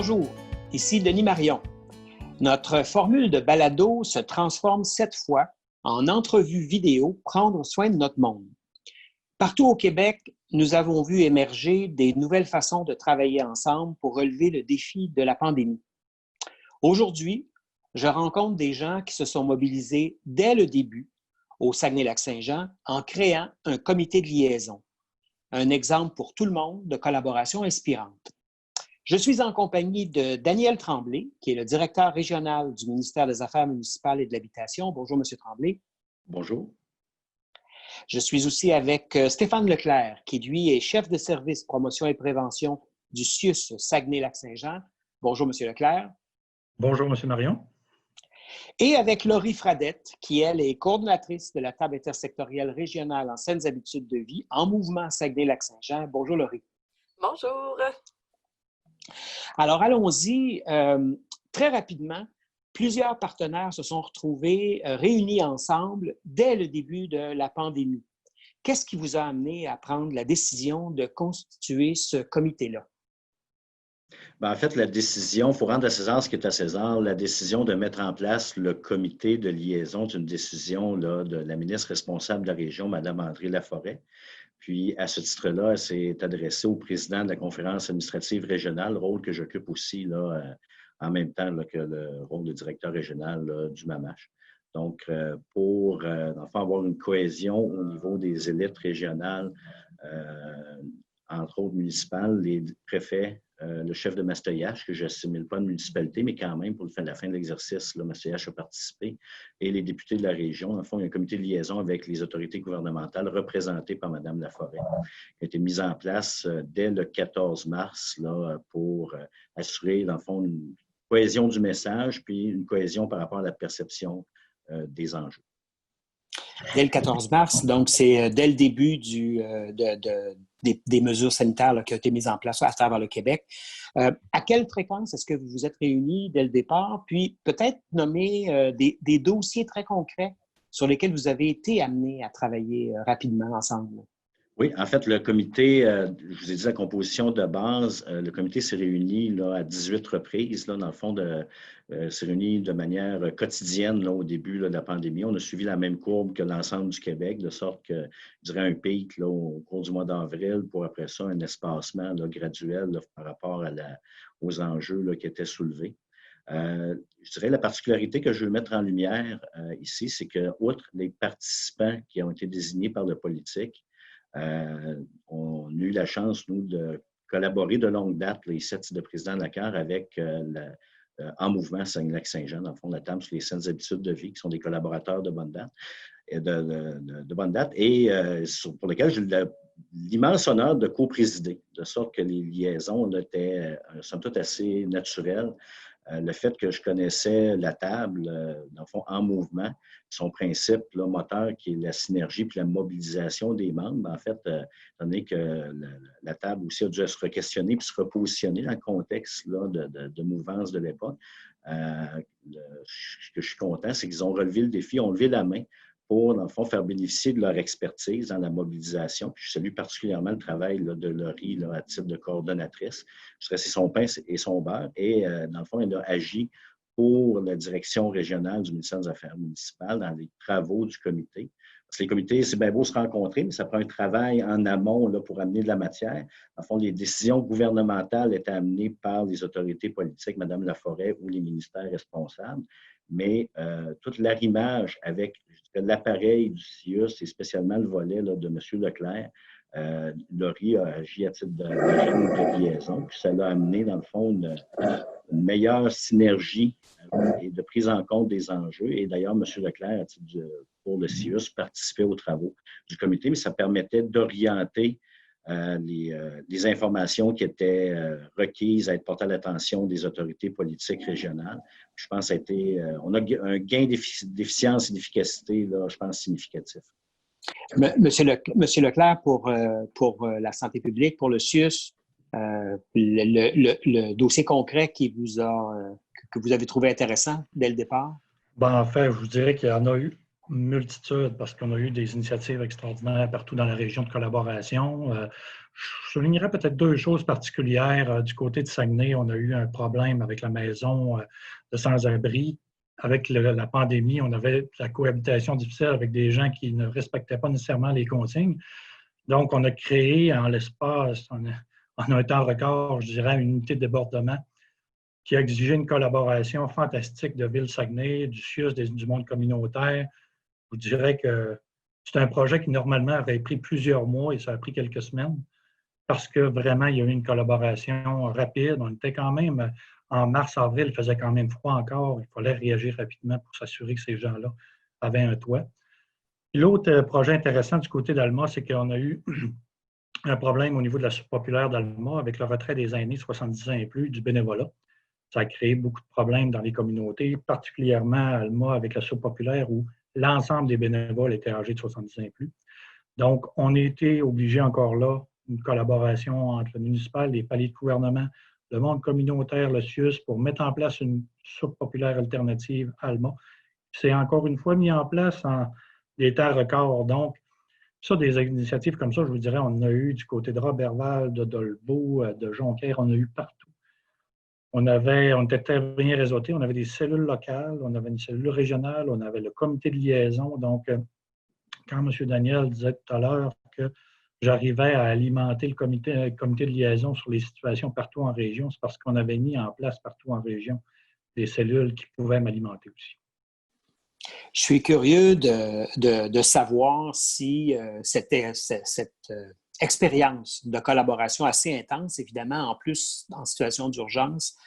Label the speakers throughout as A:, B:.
A: Bonjour, ici Denis Marion. Notre formule de balado se transforme cette fois en entrevue vidéo Prendre soin de notre monde. Partout au Québec, nous avons vu émerger des nouvelles façons de travailler ensemble pour relever le défi de la pandémie. Aujourd'hui, je rencontre des gens qui se sont mobilisés dès le début au Saguenay-Lac-Saint-Jean en créant un comité de liaison. Un exemple pour tout le monde de collaboration inspirante. Je suis en compagnie de Daniel Tremblay, qui est le directeur régional du ministère des Affaires municipales et de l'Habitation. Bonjour, M. Tremblay.
B: Bonjour.
A: Je suis aussi avec Stéphane Leclerc, qui, lui, est chef de service promotion et prévention du CIUS Saguenay-Lac-Saint-Jean. Bonjour, M. Leclerc.
B: Bonjour, M. Marion.
A: Et avec Laurie Fradette, qui, elle, est coordonnatrice de la table intersectorielle régionale en saines habitudes de vie en mouvement Saguenay-Lac-Saint-Jean. Bonjour, Laurie.
C: Bonjour.
A: Alors, allons-y. Très rapidement, plusieurs partenaires se sont retrouvés réunis ensemble dès le début de la pandémie. Qu'est-ce qui vous a amené à prendre la décision de constituer ce comité-là?
B: En fait, la décision, il faut rendre à César ce qui est à César. La décision de mettre en place le comité de liaison est une décision là, de la ministre responsable de la région, Mme André Laforêt. Puis, à ce titre-là, elle s'est adressée au président de la conférence administrative régionale, rôle que j'occupe aussi là, en même temps là, que le rôle de directeur régional là, du MAMACH. Donc, pour enfin, avoir une cohésion au niveau des élites régionales, entre autres municipales, les préfets, le chef de Mastoyache, que je n'assimile pas de municipalité, mais quand même, pour la fin de l'exercice, Mastoyache a participé, et les députés de la région. En fond, il y a un comité de liaison avec les autorités gouvernementales représenté par Mme Laforêt, qui a été mise en place dès le 14 mars là, pour assurer, dans le fond, une cohésion du message, puis une cohésion par rapport à la perception des enjeux.
A: Dès le 14 mars, donc c'est dès le début des mesures sanitaires là, qui ont été mises en place à travers le Québec. À quelle fréquence est-ce que vous vous êtes réunis dès le départ? Puis peut-être nommer des dossiers très concrets sur lesquels vous avez été amenés à travailler rapidement ensemble.
B: Oui, en fait, le comité, je vous ai dit la composition de base, le comité s'est réuni là, à 18 reprises, là, dans le fond, s'est réuni de manière quotidienne là, au début là, de la pandémie. On a suivi la même courbe que l'ensemble du Québec, de sorte que, je dirais, un pic là, au cours du mois d'avril, pour après ça, un espacement là, graduel là, par rapport aux enjeux là, qui étaient soulevés. Je dirais la particularité que je veux mettre en lumière ici, c'est que, outre les participants qui ont été désignés par le politique, on a eu la chance, nous, de collaborer de longue date, les 7 de président de la CAR, avec En Mouvement Saguenay-Lac-Saint-Jean, dans le fond, la table sur les saines habitudes de vie, qui sont des collaborateurs de bonne date, pour lesquels j'ai l'immense honneur de co-présider, de sorte que les liaisons étaient, somme toute, assez naturelles. Le fait que je connaissais la table, dans le fond, En Mouvement, son principe là, moteur qui est la synergie puis la mobilisation des membres, en fait, étant donné que la table aussi a dû se re-questionner puis se repositionner dans le contexte là, de mouvance de l'époque. Ce que je suis content, c'est qu'ils ont relevé le défi, ont levé la main pour, dans le fond, faire bénéficier de leur expertise dans la mobilisation. Puis je salue particulièrement le travail là, de Laurie là, à titre de coordonnatrice. Je sais son pain et son beurre. Et dans le fond, elle a agi pour la direction régionale du ministère des Affaires municipales dans les travaux du comité. Parce que les comités, c'est bien beau se rencontrer, mais ça prend un travail en amont là, pour amener de la matière. En fond, les décisions gouvernementales étaient amenées par les autorités politiques, Mme Laforêt ou les ministères responsables. Mais tout l'arrimage avec l'appareil du CIUS et spécialement le volet là, de M. Leclerc, Laurie a agi à titre d'agent de liaison, puis ça l'a amené, dans le fond, une meilleure synergie et de prise en compte des enjeux. Et d'ailleurs, M. Leclerc, à titre pour le CIUS, participait aux travaux du comité, mais ça permettait d'orienter les informations qui étaient requises à être portées à l'attention des autorités politiques régionales. Je pense on a un gain d'efficience et d'efficacité, là, je pense, significatif.
A: Monsieur Leclerc, pour la santé publique, pour le CIUS, le dossier concret que vous avez trouvé intéressant dès le départ?
D: En fait, je vous dirais qu'il y en a eu
C: multitude parce qu'on a eu des initiatives extraordinaires partout dans la région de collaboration. Je soulignerais peut-être deux choses particulières. Du côté de Saguenay, on a eu un problème avec la maison de sans-abri. Avec la pandémie, on avait la cohabitation difficile avec des gens qui ne respectaient pas nécessairement les consignes. Donc, on a créé en l'espace, en un temps record, je dirais, une unité de débordement qui a exigé une collaboration fantastique de Ville-Saguenay, du CIUS, du monde communautaire. Je vous dirais que c'est un projet qui, normalement, aurait pris plusieurs mois et ça a pris quelques semaines parce que vraiment, il y a eu une collaboration rapide. On était quand même, en mars-avril, il faisait quand même froid encore. Il fallait réagir rapidement pour s'assurer que ces gens-là avaient un toit. L'autre projet intéressant du côté d'Alma, c'est qu'on a eu un problème au niveau de la surpopulaire d'Alma avec le retrait des aînés 70 ans et plus du bénévolat. Ça a créé beaucoup de problèmes dans les communautés, particulièrement à Alma avec la surpopulaire où l'ensemble des bénévoles étaient âgés de 70 ans et plus. Donc, on a été obligé encore là, une collaboration entre le municipal, les paliers de gouvernement, le monde communautaire, le CIUS, pour mettre en place une surpopulaire alternative à Alma. C'est encore une fois mis en place en des temps records. Donc, ça, des initiatives comme ça, je vous dirais, on en a eu du côté de Roberval, de Dolbeau, de Jonquière, on a eu partout. On était très bien réseautés, on avait des cellules locales, on avait une cellule régionale, on avait le comité de liaison. Donc, quand M. Daniel disait tout à l'heure que j'arrivais à alimenter le comité de liaison sur les situations partout en région, c'est parce qu'on avait mis en place partout en région des cellules qui pouvaient m'alimenter aussi.
A: Je suis curieux de savoir si cette expérience de collaboration assez intense, évidemment, en plus en situation d'urgence,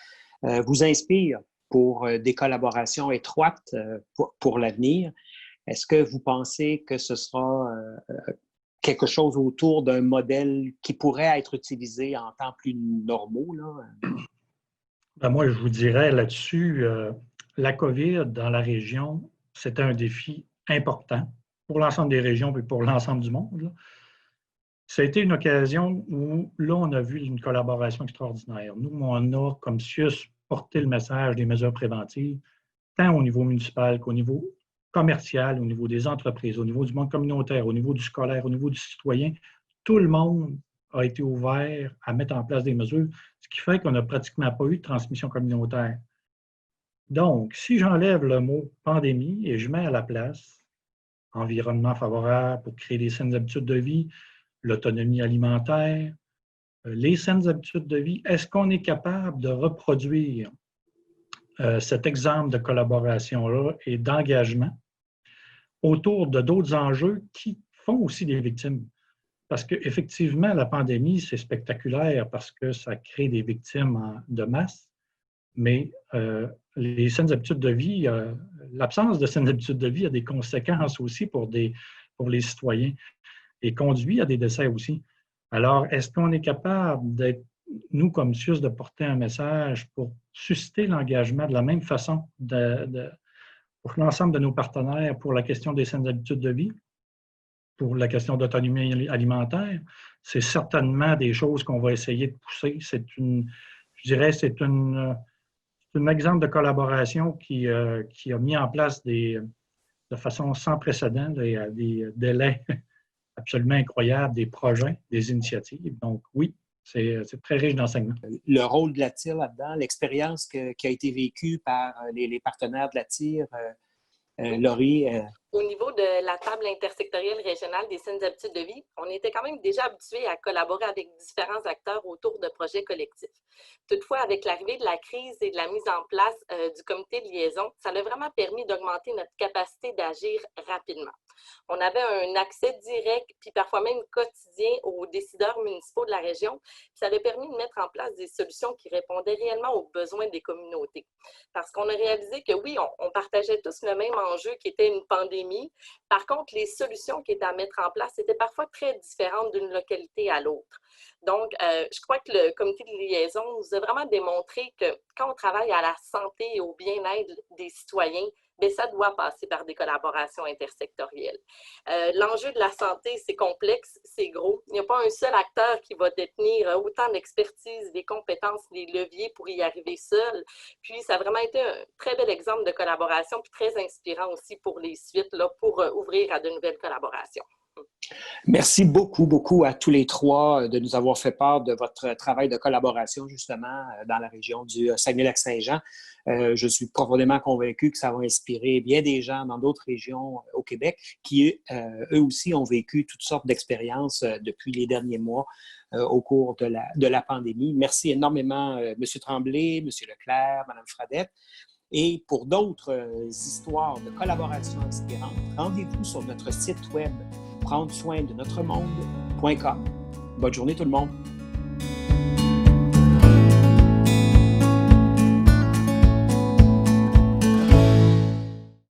A: vous inspire pour des collaborations étroites pour l'avenir. Est-ce que vous pensez que ce sera quelque chose autour d'un modèle qui pourrait être utilisé en temps plus normaux, là?
C: Ben moi, je vous dirais là-dessus, la COVID dans la région, c'était un défi important pour l'ensemble des régions et pour l'ensemble du monde, là. Ça a été une occasion où, là, on a vu une collaboration extraordinaire. Nous, on a, comme CIUS, porté le message des mesures préventives, tant au niveau municipal qu'au niveau commercial, au niveau des entreprises, au niveau du monde communautaire, au niveau du scolaire, au niveau du citoyen. Tout le monde a été ouvert à mettre en place des mesures, ce qui fait qu'on n'a pratiquement pas eu de transmission communautaire. Donc, si j'enlève le mot pandémie et je mets à la place environnement favorable pour créer des saines habitudes de vie, l'autonomie alimentaire, les saines habitudes de vie, est-ce qu'on est capable de reproduire cet exemple de collaboration-là et d'engagement autour de d'autres enjeux qui font aussi des victimes? Parce qu'effectivement, la pandémie, c'est spectaculaire parce que ça crée des victimes de masse, mais les saines habitudes de vie, l'absence de saines habitudes de vie a des conséquences aussi pour les citoyens et conduit à des décès aussi. Alors, est-ce qu'on est capable d'être, nous, comme CIUS, de porter un message pour susciter l'engagement de la même façon pour l'ensemble de nos partenaires pour la question des saines habitudes de vie, pour la question d'autonomie alimentaire? C'est certainement des choses qu'on va essayer de pousser. Je dirais, c'est un exemple de collaboration qui a mis en place de façon sans précédent des délais absolument incroyables, des projets, des initiatives. Donc oui, c'est très riche d'enseignement.
A: Le rôle de la TIR là-dedans, l'expérience qui a été vécue par les partenaires de la TIR, Laurie.
D: Au niveau de la table intersectorielle régionale des saines habitudes de vie, on était quand même déjà habitué à collaborer avec différents acteurs autour de projets collectifs. Toutefois, avec l'arrivée de la crise et de la mise en place du comité de liaison, ça a vraiment permis d'augmenter notre capacité d'agir rapidement. On avait un accès direct, puis parfois même quotidien aux décideurs municipaux de la région. Puis ça avait permis de mettre en place des solutions qui répondaient réellement aux besoins des communautés. Parce qu'on a réalisé que oui, on partageait tous le même enjeu qui était une pandémie. Par contre, les solutions qui étaient à mettre en place étaient parfois très différentes d'une localité à l'autre. Donc, je crois que le comité de liaison nous a vraiment démontré que quand on travaille à la santé et au bien-être des citoyens, bien, ça doit passer par des collaborations intersectorielles. L'enjeu de la santé, c'est complexe, c'est gros. Il n'y a pas un seul acteur qui va détenir autant d'expertise, des compétences, des leviers pour y arriver seul. Puis, ça a vraiment été un très bel exemple de collaboration, puis très inspirant aussi pour les suites, là, pour ouvrir à de nouvelles collaborations.
A: Merci beaucoup, beaucoup à tous les trois de nous avoir fait part de votre travail de collaboration, justement, dans la région du Saguenay-Lac-Saint-Jean. Je suis profondément convaincu que ça va inspirer bien des gens dans d'autres régions au Québec qui, eux aussi, ont vécu toutes sortes d'expériences depuis les derniers mois au cours de la pandémie. Merci énormément, M. Tremblay, M. Leclerc, Mme Fradette. Et pour d'autres histoires de collaboration inspirantes, rendez-vous sur notre site web prendre soin de notre monde.com. Bonne journée tout le monde.